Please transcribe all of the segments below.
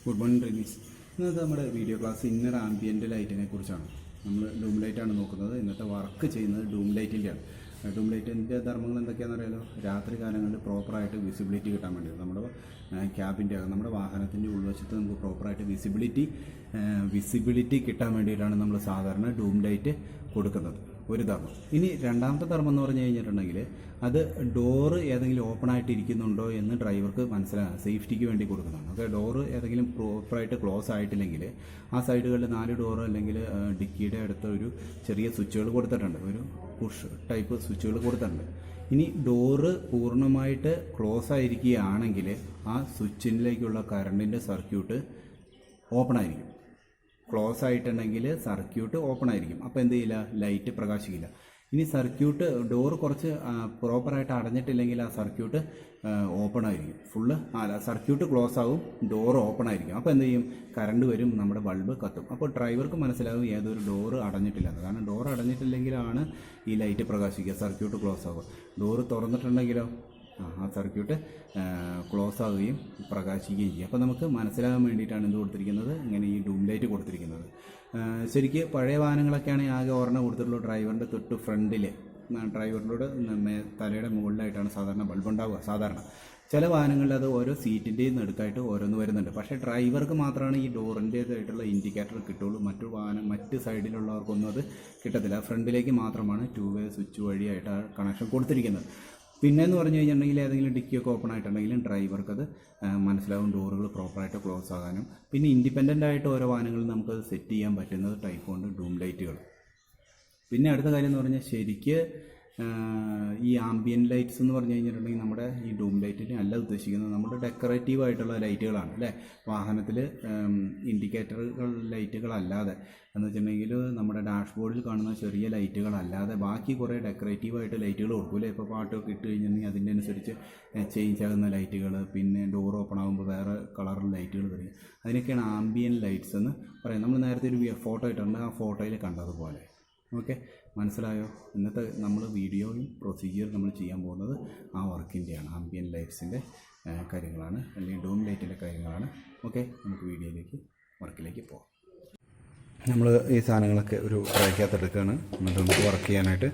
Good morning trainees. ഇന്നത്തെ നമ്മുടെ video class inner ambient ലൈറ്റിനെ കുറിച്ചാണ്. നമ്മൾ ഡൂം ലൈറ്റാണ് നോക്കുന്നത്. ഇന്നത്തെ വർക്ക് ചെയ്യുന്നത് ഡൂം ലൈറ്റിൻ്റെയാണ്. ഡൂം ലൈറ്റിൻ്റെ ധർമ്മങ്ങൾ എന്തൊക്കെയാണെന്ന് അറിയാലോ. രാത്രി കാലങ്ങളിൽ പ്രോപ്പറായിട്ട് വിസിബിലിറ്റി കിട്ടാൻ വേണ്ടി നമ്മുടെ ക്യാബിൻ്റെ നമ്മുടെ വാഹനത്തിൻ്റെ ഉൾവശത്ത് നമുക്ക് പ്രോപ്പറായിട്ട് വിസിബിലിറ്റി കിട്ടാൻ വേണ്ടിയിട്ടാണ് നമ്മൾ സാധാരണ ഡൂം ലൈറ്റ് കൊടുക്കുന്നത്. ഒരു ധർമ്മം. ഇനി രണ്ടാമത്തെ ധർമ്മം എന്ന് പറഞ്ഞു കഴിഞ്ഞിട്ടുണ്ടെങ്കിൽ അത് ഡോറ് ഏതെങ്കിലും ഓപ്പൺ ആയിട്ട് ഇരിക്കുന്നുണ്ടോ എന്ന് ഡ്രൈവർക്ക് മനസ്സിലാകാൻ സേഫ്റ്റിക്ക് വേണ്ടി കൊടുക്കുന്നതാണ്. ഓക്കെ, ഡോറ് ഏതെങ്കിലും പ്രോപ്പറായിട്ട് ക്ലോസ് ആയിട്ടില്ലെങ്കിൽ ആ സൈഡുകളിൽ 4 ഡോറ് അല്ലെങ്കിൽ ഡിക്കിയുടെ അടുത്ത് ഒരു ചെറിയ സ്വിച്ചുകൾ കൊടുത്തിട്ടുണ്ട്, ഒരു പുഷ് ടൈപ്പ് സ്വിച്ചുകൾ കൊടുത്തിട്ടുണ്ട്. ഇനി ഡോറ് പൂർണ്ണമായിട്ട് ക്ലോസ് ആയിരിക്കുകയാണെങ്കിൽ ആ സ്വിച്ചിലേക്കുള്ള കറണ്ടിൻ്റെ സർക്യൂട്ട് ഓപ്പൺ ആയിരിക്കും. ക്ലോസ് ആയിട്ടുണ്ടെങ്കിൽ സർക്യൂട്ട് ഓപ്പൺ ആയിരിക്കും. അപ്പോൾ എന്ത് ചെയ്യില്ല, ലൈറ്റ് പ്രകാശിക്കില്ല. ഇനി സർക്യൂട്ട് ഡോറ് കുറച്ച് പ്രോപ്പറായിട്ട് അടഞ്ഞിട്ടില്ലെങ്കിൽ ആ സർക്യൂട്ട് ഓപ്പൺ ആയിരിക്കും, സർക്യൂട്ട് ക്ലോസ് ആകും, ഡോറ് ഓപ്പൺ ആയിരിക്കും. അപ്പോൾ എന്ത് ചെയ്യും, കറണ്ട് വരും, നമ്മുടെ ബൾബ് കത്തും. അപ്പോൾ ഡ്രൈവർക്ക് മനസ്സിലാകും ഏതൊരു ഡോറ് അടഞ്ഞിട്ടില്ലെന്ന്. കാരണം ഡോറ് അടഞ്ഞിട്ടില്ലെങ്കിലാണ് ഈ ലൈറ്റ് പ്രകാശിക്കുക, സർക്യൂട്ട് ക്ലോസ് ആകുക. ഡോറ് തുറന്നിട്ടുണ്ടെങ്കിലോ ആ സർക്യൂട്ട് ക്ലോസ് ആവുകയും പ്രകാശിക്കുകയും ചെയ്യും. അപ്പോൾ നമുക്ക് മനസ്സിലാകാൻ വേണ്ടിയിട്ടാണ് എന്ത് കൊടുത്തിരിക്കുന്നത്, ഇങ്ങനെ ഈ ഡൂം ലൈറ്റ് കൊടുത്തിരിക്കുന്നത്. ശരിക്ക് പഴയ വാഹനങ്ങളൊക്കെയാണെങ്കിൽ ആകെ ഒരെണ്ണം കൊടുത്തിട്ടുള്ളൂ. ഡ്രൈവറിൻ്റെ തൊട്ട് ഫ്രണ്ടിൽ ഡ്രൈവറിനോട് തലയുടെ മുകളിലായിട്ടാണ് സാധാരണ ബൾബ് ഉണ്ടാവുക. സാധാരണ ചില വാഹനങ്ങളിൽ അത് ഓരോ സീറ്റിൻ്റെയും നടുക്കായിട്ട് ഓരോന്ന് വരുന്നുണ്ട്. പക്ഷേ ഡ്രൈവർക്ക് മാത്രമാണ് ഈ ഡോറിൻ്റേതായിട്ടുള്ള ഇൻഡിക്കേറ്റർ കിട്ടുള്ളൂ. മറ്റ് സൈഡിലുള്ളവർക്കൊന്നും അത് കിട്ടത്തില്ല. ഫ്രണ്ടിലേക്ക് മാത്രമാണ് 2 വേ സ്വിച്ച് വഴിയായിട്ട് ആ കണക്ഷൻ കൊടുത്തിരിക്കുന്നത്. പിന്നെയെന്ന് പറഞ്ഞു കഴിഞ്ഞിട്ടുണ്ടെങ്കിൽ ഏതെങ്കിലും ഡിക്കിയൊക്കെ ഓപ്പൺ ആയിട്ടുണ്ടെങ്കിലും ഡ്രൈവർക്ക് അത് മനസ്സിലാവും, ഡോറുകൾ പ്രോപ്പറായിട്ട് ക്ലോസ് ആകാനും. പിന്നെ ഇൻഡിപെൻഡൻ്റ് ആയിട്ട് ഓരോ വാഹനങ്ങളിൽ നമുക്കത് സെറ്റ് ചെയ്യാൻ പറ്റുന്നത് ടൈപ്പ് ഉണ്ട് ഡൂം ലൈറ്റുകൾ. പിന്നെ അടുത്ത കാര്യം എന്ന് പറഞ്ഞാൽ ശരിക്ക് ഈ ആംബിയൻ ലൈറ്റ്സ് എന്ന് പറഞ്ഞു കഴിഞ്ഞിട്ടുണ്ടെങ്കിൽ നമ്മുടെ ഈ ഡൂം ലൈറ്റിനെ അല്ല ഉദ്ദേശിക്കുന്നത്, നമ്മുടെ ഡെക്കറേറ്റീവ് ആയിട്ടുള്ള ലൈറ്റുകളാണ് അല്ലേ. വാഹനത്തിൽ ഇൻഡിക്കേറ്ററുകൾ ലൈറ്റുകളല്ലാതെ എന്ന് വെച്ചിട്ടുണ്ടെങ്കിൽ നമ്മുടെ ഡാഷ്ബോർഡിൽ കാണുന്ന ചെറിയ ലൈറ്റുകളല്ലാതെ ബാക്കി കുറേ ഡെക്കറേറ്റീവായിട്ട് ലൈറ്റുകൾ കൊടുക്കൂലേ. ഇപ്പോൾ പാട്ടൊക്കെ ഇട്ട് കഴിഞ്ഞിട്ടുണ്ടെങ്കിൽ അതിൻ്റെ അനുസരിച്ച് ചേഞ്ച് ആകുന്ന ലൈറ്റുകൾ, പിന്നെ ഡോർ ഓപ്പൺ ആകുമ്പോൾ വേറെ കളറിൽ ലൈറ്റുകൾ വരിക, അതിനൊക്കെയാണ് ആംബിയൻ ലൈറ്റ്സ് എന്ന് പറയും. നമ്മൾ നേരത്തെ ഒരു ഫോട്ടോ ഇട്ടുണ്ട്, ആ ഫോട്ടോയിൽ കണ്ടതുപോലെ. ഓക്കെ, മനസ്സിലായോ? ഇന്നത്തെ നമ്മൾ വീഡിയോയും പ്രൊസീജിയർ നമ്മൾ ചെയ്യാൻ പോകുന്നത് ആ വർക്കിൻ്റെയാണ്, ആംബിയൻ ലൈറ്റ്സിൻ്റെ കാര്യങ്ങളാണ്, അല്ലെങ്കിൽ ഡൂം ലൈറ്റിൻ്റെ കാര്യങ്ങളാണ്. ഓക്കെ, നമുക്ക് വർക്കിലേക്ക് പോകാം. നമ്മൾ ഈ സാധനങ്ങളൊക്കെ ഒരു ട്രൈക്കകത്ത് എടുക്കുകയാണ്. എന്നിട്ട് നമുക്ക് വർക്ക് ചെയ്യാനായിട്ട്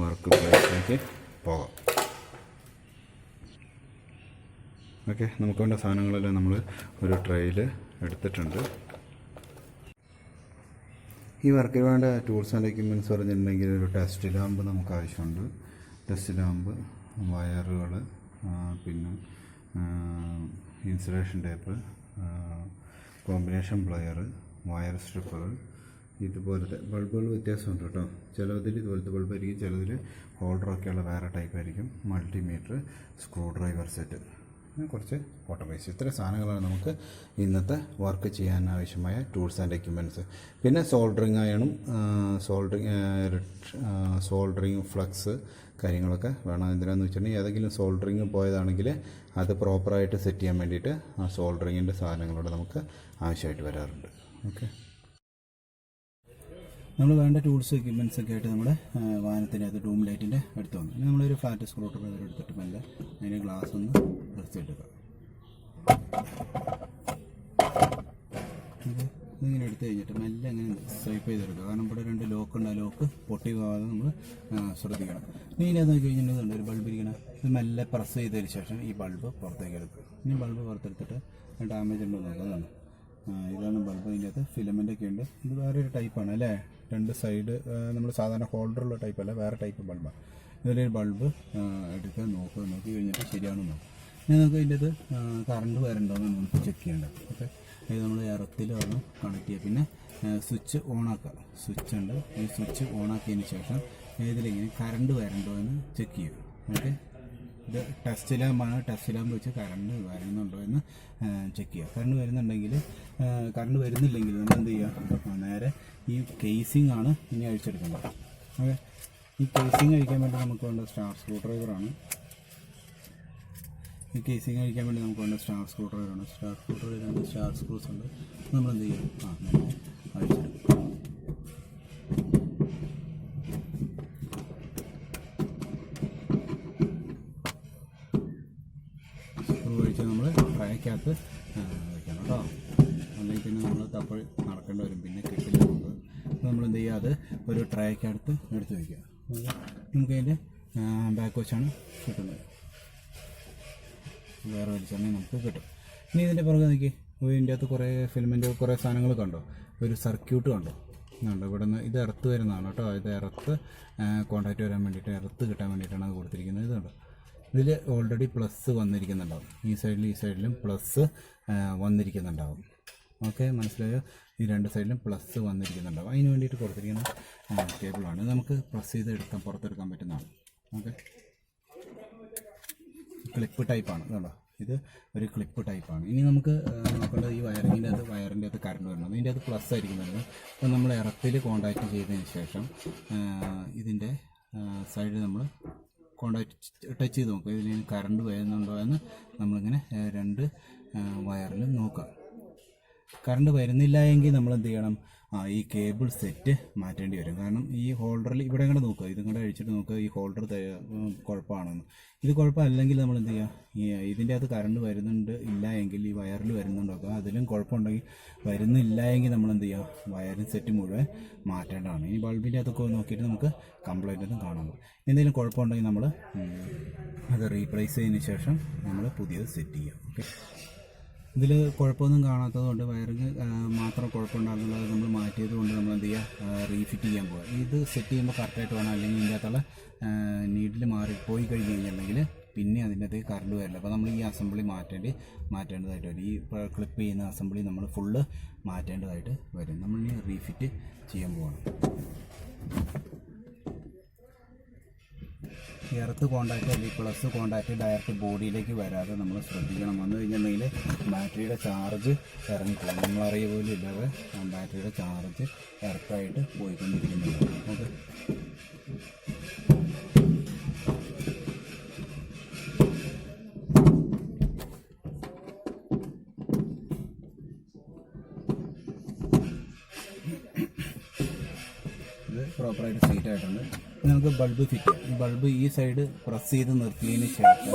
വർക്ക് പ്ലേസിലേക്ക് പോകാം. ഓക്കെ, നമുക്ക് വേണ്ട സാധനങ്ങളെല്ലാം നമ്മൾ ഒരു ട്രേയിൽ എടുത്തിട്ടുണ്ട്. ഈ വർക്കിന് വേണ്ട ടൂൾസ് ആൻഡ് എക്യുപ്മെൻറ്റ്സ് പറഞ്ഞിട്ടുണ്ടെങ്കിൽ ഒരു ടെസ്റ്റ് ലാമ്പ് നമുക്ക് ആവശ്യമുണ്ട്. ടെസ്റ്റ് ലാമ്പ്, വയറുകൾ, പിന്നെ insulation tape, combination plier, wire സ്ട്രിപ്പുകൾ, ഇതുപോലത്തെ ബൾബുകൾ വ്യത്യാസമുണ്ട് കേട്ടോ. ചിലതിൽ ഇതുപോലത്തെ ബൾബായിരിക്കും, ചിലതിൽ ഹോൾഡറൊക്കെയുള്ള വേറെ ടൈപ്പ് ആയിരിക്കും. മൾട്ടിമീറ്റർ, സ്ക്രൂ ഡ്രൈവർ സെറ്റ്, കുറച്ച് വാട്ടർ ബേസ്. ഇത്ര സാധനങ്ങളാണ് നമുക്ക് ഇന്നത്തെ വർക്ക് ചെയ്യാൻ ആവശ്യമായ ടൂൾസ് ആൻഡ് എക്യുപ്മെൻറ്റ്സ്. പിന്നെ സോൾഡറിങ് അയണും സോൾഡറിങ് ഫ്ലക്സ് കാര്യങ്ങളൊക്കെ വേണം. എന്തിനാണെന്ന് വെച്ചിട്ടുണ്ടെങ്കിൽ ഏതെങ്കിലും സോൾഡറിങ് പോയതാണെങ്കിൽ അത് പ്രോപ്പറായിട്ട് സെറ്റ് ചെയ്യാൻ വേണ്ടിയിട്ട് ആ സോൾഡറിങ്ങിൻ്റെ സാധനങ്ങളോട് നമുക്ക് ആവശ്യമായിട്ട് വരാറുണ്ട്. ഓക്കെ, നമ്മൾ വേണ്ട ടൂൾസ് എക്യുപ്മെൻറ്റ്സ് ഒക്കെ ആയിട്ട് നമ്മുടെ വാഹനത്തിനകത്ത് ഡൂം ലൈറ്റിൻ്റെ അടുത്ത് വന്നു. ഇനി നമ്മളൊരു ഫ്ലാറ്റ് സ്ക്രൂ ഡ്രൈവർ എടുത്തിട്ട് മെല്ലെ അതിൻ്റെ ഗ്ലാസ് ഒന്ന് പ്രസ് എടുക്കുക. ഇതിങ്ങനെ എടുത്തു കഴിഞ്ഞിട്ട് മെല്ലെ അങ്ങനെ സ്വൈപ്പ് ചെയ്തെടുക്കുക. കാരണം ഇവിടെ 2 ലോക്ക് ഉണ്ട്, ആ ലോക്ക് പൊട്ടി പോകാതെ നമ്മൾ ശ്രദ്ധിക്കണം. ഇനി അത് നോക്കി കഴിഞ്ഞിട്ടുണ്ടെങ്കിൽ ഒരു ബൾബ് ഇരിക്കണം. ഇത് മെല്ലെ പ്രസ് ചെയ്തതിന് ശേഷം ഈ ബൾബ് പുറത്തേക്ക് എടുക്കുക. ഇനി ബൾബ് പുറത്തെടുത്തിട്ട് ഡാമേജ് ഉണ്ടോ നോക്കുന്നതാണ്. ഇതാണ് ബൾബ്. ഇതിൻ്റെ അകത്ത് ഫിലമെൻ്റൊക്കെ ഉണ്ട്. ഇത് വേറൊരു ടൈപ്പാണ് അല്ലേ. 2 സൈഡ് നമ്മൾ സാധാരണ ഹോൾഡറുള്ള ടൈപ്പല്ല, വേറെ ടൈപ്പ് ബൾബാണ്. ഇതിലൊരു ബൾബ് എടുക്കുക, നോക്കി കഴിഞ്ഞിട്ട് ശരിയാണെന്ന് നോക്കും. ഇനി നമുക്ക് ഇതിൻ്റെ അത് കറണ്ട് വരണ്ടോയെന്ന് നമുക്ക് ചെക്ക് ചെയ്യേണ്ടത്. ഓക്കെ, ഇത് നമ്മൾ എർത്തിൽ ഒന്ന് കണക്ട് ചെയ്യുക. പിന്നെ സ്വിച്ച് ഓണാക്കുക. സ്വിച്ച് ഉണ്ട്, ഈ സ്വിച്ച് ഓണാക്കിയതിന് ശേഷം ഇതിലിങ്ങനെ കറണ്ട് വരണ്ടോ എന്ന് ചെക്ക് ചെയ്യുക. ഓക്കെ, ഇത് ടെസ്റ്റ് ലാമ്പാണ്. ടെസ്റ്റ് ലാമ്പ് വെച്ച് കറണ്ട് വരുന്നുണ്ടോ എന്ന് ചെക്ക് ചെയ്യുക. കറണ്ട് വരുന്നുണ്ടെങ്കിൽ, കറണ്ട് വരുന്നില്ലെങ്കിൽ നമ്മൾ എന്ത് ചെയ്യുക, നേരെ ഈ കേസിംഗ് ആണ് ഇനി അഴിച്ചെടുക്കേണ്ടത്. ഓക്കെ, ഈ കേസിംഗ് അഴിക്കാൻ വേണ്ടി നമുക്ക് വേണ്ട സ്റ്റാർ സ്ക്രൂ ഡ്രൈവറാണ്. ഈ കേസിംഗ് അഴിക്കാൻ വേണ്ടി നമുക്ക് വേണ്ട സ്റ്റാർ സ്ക്രൂ ഡ്രൈവറാണ്. സ്റ്റാർ സ്ക്രൂസ് ഉണ്ട്. നമ്മൾ എന്ത് ചെയ്യും, അഴിച്ചെടുക്കും. സ്ക്രൂ അഴിച്ച് നമ്മൾ ട്രൈക്കകത്ത് വയ്ക്കണം കേട്ടോ. പിന്നെ നമ്മൾ തപ്പോൾ നടക്കേണ്ടി വരും, പിന്നെ കിട്ടില്ല നമുക്ക്. നമ്മൾ എന്ത് ചെയ്യുക, അത് ഒരു ട്രേക്കടുത്ത് എടുത്ത് വയ്ക്കുക. നമുക്ക് അതിൻ്റെ ബാക്ക് വെച്ചാണ് കിട്ടുന്നത്, വേറെ വലിച്ചാണെങ്കിൽ നമുക്ക് കിട്ടും. ഇനി ഇതിൻ്റെ പുറകെ നോക്കി, ഇതിൻ്റെ അകത്ത് കുറേ ഫിലിമിൻ്റെ കുറേ സാധനങ്ങൾ കണ്ടോ, ഒരു സർക്യൂട്ട് കണ്ടോ. ഇവിടെ നിന്ന് ഇത് എർത്ത് വരുന്നതാണ് കേട്ടോ. ഇത് എർത്ത് കോൺടാക്റ്റ് വരാൻ വേണ്ടിയിട്ട്, എർത്ത് കിട്ടാൻ വേണ്ടിയിട്ടാണ് അത് കൊടുത്തിരിക്കുന്നത്. ഇതുണ്ട്, ഇതിൽ ഓൾറെഡി പ്ലസ് വന്നിരിക്കുന്നുണ്ടാവും. ഈ സൈഡിലും പ്ലസ് വന്നിരിക്കുന്നുണ്ടാവും. ഓക്കെ, മനസ്സിലായോ? ഈ രണ്ട് സൈഡിലും പ്ലസ് വന്നിരിക്കുന്നുണ്ടാവും. അതിന് വേണ്ടിയിട്ട് കൊടുത്തിരിക്കുന്ന കേബിളാണ്. നമുക്ക് പ്രസ് ചെയ്ത് പുറത്തെടുക്കാൻ പറ്റുന്നതാണ്. ഓക്കെ, ക്ലിപ്പ് ടൈപ്പാണ് കേട്ടോ. ഇത് ഒരു ക്ലിപ്പ് ടൈപ്പാണ്. ഇനി നമുക്ക് നോക്കേണ്ടത് ഈ വയറിൻ്റെ അകത്ത് കറണ്ട് വരണം. ഇതിൻ്റെ അകത്ത് പ്ലസ് ആയിരിക്കും വരുന്നത്. അപ്പോൾ നമ്മൾ എർത്തിൽ കോൺടാക്റ്റ് ചെയ്തതിന് ശേഷം ഇതിൻ്റെ സൈഡ് നമ്മൾ കോൺടാക്റ്റ് ടച്ച് ചെയ്ത് നോക്കുക. ഇതിൽ കറണ്ട് വരുന്നുണ്ടോ എന്ന് നമ്മളിങ്ങനെ രണ്ട് വയറിലും നോക്കാം. കറണ്ട് വരുന്നില്ല എങ്കിൽ നമ്മൾ എന്ത് ചെയ്യണം, ഈ കേബിൾ സെറ്റ് മാറ്റേണ്ടി വരും. കാരണം ഈ ഹോൾഡറിൽ ഇവിടെ ഇങ്ങോട്ട് നോക്കുക, ഇതും കൂടെ അഴിച്ചിട്ട് നോക്കുക, ഈ ഹോൾഡർ കുഴപ്പമാണെന്ന്. ഇത് കുഴപ്പമല്ലെങ്കിൽ നമ്മൾ എന്ത് ചെയ്യുക, ഇതിൻ്റെ അകത്ത് കറണ്ട് വരുന്നുണ്ട് ഇല്ല എങ്കിൽ ഈ വയറിൽ വരുന്നുണ്ടോക്കുക. അതിലും കുഴപ്പമുണ്ടെങ്കിൽ വരുന്നില്ല എങ്കിൽ നമ്മൾ എന്ത് ചെയ്യുക, വയറിംഗ് സെറ്റ് മുഴുവൻ മാറ്റേണ്ടതാണ്. ഈ ബൾബിൻ്റെ അകത്തൊക്കെ നോക്കിയിട്ട് നമുക്ക് കംപ്ലൈൻ്റ് ഒന്നും കാണാൻ പറ്റും. എന്തെങ്കിലും കുഴപ്പമുണ്ടെങ്കിൽ നമ്മൾ അത് റീപ്ലേസ് ചെയ്തതിന് ശേഷം നമ്മൾ പുതിയത് സെറ്റ് ചെയ്യുക. ഓക്കെ, ഇതിൽ കുഴപ്പമൊന്നും കാണാത്തത് കൊണ്ട്, വയറിങ് മാത്രം കുഴപ്പമുണ്ടാകുന്നത് നമ്മൾ മാറ്റിയത് കൊണ്ട് നമ്മൾ എന്ത് ചെയ്യുക, റീഫിറ്റ് ചെയ്യാൻ പോകുക. ഇത് സെറ്റ് ചെയ്യുമ്പോൾ കറക്റ്റായിട്ട് വേണം, അല്ലെങ്കിൽ ഇതിൻ്റെ അകത്തുള്ള നീഡിൽ പോയി കഴിഞ്ഞ് കഴിഞ്ഞിട്ടുണ്ടെങ്കിൽ പിന്നെ അതിൻ്റെ അകത്ത് കറണ്ട് വരില്ല. അപ്പോൾ നമ്മൾ ഈ അസംബ്ലി മാറ്റേണ്ടതായിട്ട് വരും. ഈ ക്ലിപ്പ് ചെയ്യുന്ന അസംബ്ലി നമ്മൾ ഫുള്ള് മാറ്റേണ്ടതായിട്ട് വരും. നമ്മൾ ഇനി റീഫിറ്റ് ചെയ്യാൻ പോവാണ്. എർത്ത് കോൺടാക്റ്റ് അല്ലെങ്കിൽ പ്ലസ് കോൺടാക്റ്റ് ഡയറക്റ്റ് ബോഡിയിലേക്ക് വരാതെ നമ്മൾ ശ്രദ്ധിക്കണം. വന്നു കഴിഞ്ഞിട്ടുണ്ടെങ്കിൽ ബാറ്ററിയുടെ ചാർജ് ഇറങ്ങിപ്പോകും. നമ്മളറിയ പോലും ഇല്ലാതെ ബാറ്ററിയുടെ ചാർജ് എർത്തായിട്ട് പോയിക്കൊണ്ടിരിക്കുന്നുണ്ട്. ഓക്കെ, ഇത് പ്രോപ്പറായിട്ട് സീറ്റ് ആയിട്ടുണ്ട്. നമുക്ക് ബൾബ് ഫിറ്റ് ചെയ്യാം. ഈ ബൾബ് ഈ സൈഡ് പ്രസ് ചെയ്ത് നിർത്തിയതിന് ശേഷം,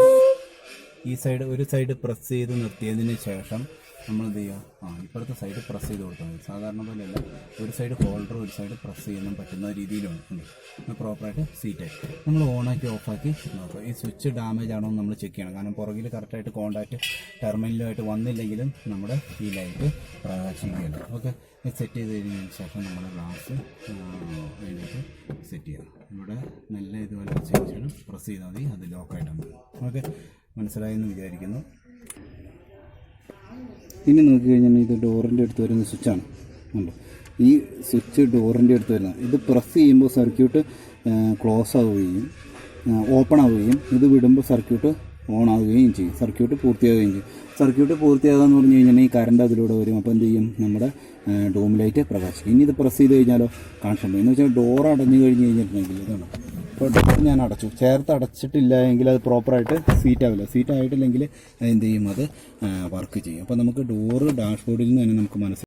ഒരു സൈഡ് പ്രസ് ചെയ്ത് നിർത്തിയതിന് ശേഷം നമ്മൾ എന്ത് ചെയ്യുക, ഇപ്പോഴത്തെ സൈഡ് പ്രസ് ചെയ്ത് കൊടുത്താൽ മതി. സാധാരണ പോലെയല്ല, ഒരു സൈഡ് ഹോൾഡർ ഒരു സൈഡ് പ്രസ് ചെയ്യാൻ പറ്റുന്ന രീതിയിലാണ് പ്രോപ്പറായിട്ട് സീറ്റായി. നമ്മൾ ഓണാക്കി ഓഫാക്കി നോക്കുക. ഈ സ്വിച്ച് ഡാമേജ് ആണോ എന്ന് നമ്മൾ ചെക്ക് ചെയ്യണം. കാരണം പുറകിൽ കറക്റ്റായിട്ട് കോൺടാക്റ്റ് ടെർമിനലുമായിട്ട് വന്നില്ലെങ്കിലും നമ്മുടെ ഈ ലൈറ്റ് പ്രകാശിക്കുകയല്ല. ഓക്കെ, സെറ്റ് ചെയ്ത് കഴിഞ്ഞതിന് ശേഷം നമ്മൾ ഗ്ലാസ് അതിലേക്ക് സെറ്റ് ചെയ്യണം. ഇവിടെ നല്ല ഇതുപോലെ ശേഷം പ്രസ് ചെയ്താൽ മതി, അത് ലോക്കായിട്ടുണ്ട്. ഓക്കെ, മനസ്സിലായെന്ന് വിചാരിക്കുന്നു. ഇനി നോക്കിക്കഴിഞ്ഞാൽ ഇത് ഡോറിൻ്റെ അടുത്ത് വരുന്ന സ്വിച്ചാണ് ഉണ്ടോ. ഈ സ്വിച്ച് ഡോറിൻ്റെ അടുത്ത് വരുന്നത്, ഇത് പ്രസ് ചെയ്യുമ്പോൾ സർക്യൂട്ട് ക്ലോസ് ആവുകയും ഓപ്പൺ ആവുകയും, ഇത് വിടുമ്പോൾ സർക്യൂട്ട് ഓൺ ആവുകയും ചെയ്യും, സർക്യൂട്ട് പൂർത്തിയാവുകയും ചെയ്യും. സർക്യൂട്ട് പൂർത്തിയാകാന്ന് പറഞ്ഞു കഴിഞ്ഞാൽ ഈ കറണ്ട് അതിലൂടെ വരും. അപ്പോൾ എന്ത് ചെയ്യും, നമ്മുടെ ഡൂം ലൈറ്റ് പ്രകാശിക്കും. ഇനി ഇത് പ്രസ് ചെയ്ത് കഴിഞ്ഞാലോ കാണിച്ചിട്ടുണ്ട്. എന്ന് വെച്ചാൽ ഡോർ അടഞ്ഞു കഴിഞ്ഞ് കഴിഞ്ഞിട്ടുണ്ടെങ്കിൽ ഇതാണ്. ഇപ്പോൾ ഡോർ ഞാൻ അടച്ചു, ചേർത്ത് അടച്ചിട്ടില്ല എങ്കിൽ അത് പ്രോപ്പറായിട്ട് സീറ്റാവില്ല. സീറ്റ് ആയിട്ടില്ലെങ്കിൽ എന്ത് ചെയ്യും, അത് വർക്ക് ചെയ്യും. അപ്പോൾ നമുക്ക് ഡോറ് ഡാഷ്ബോർഡിൽ നിന്ന് തന്നെ നമുക്ക് മനസ്സിലാക്കാം.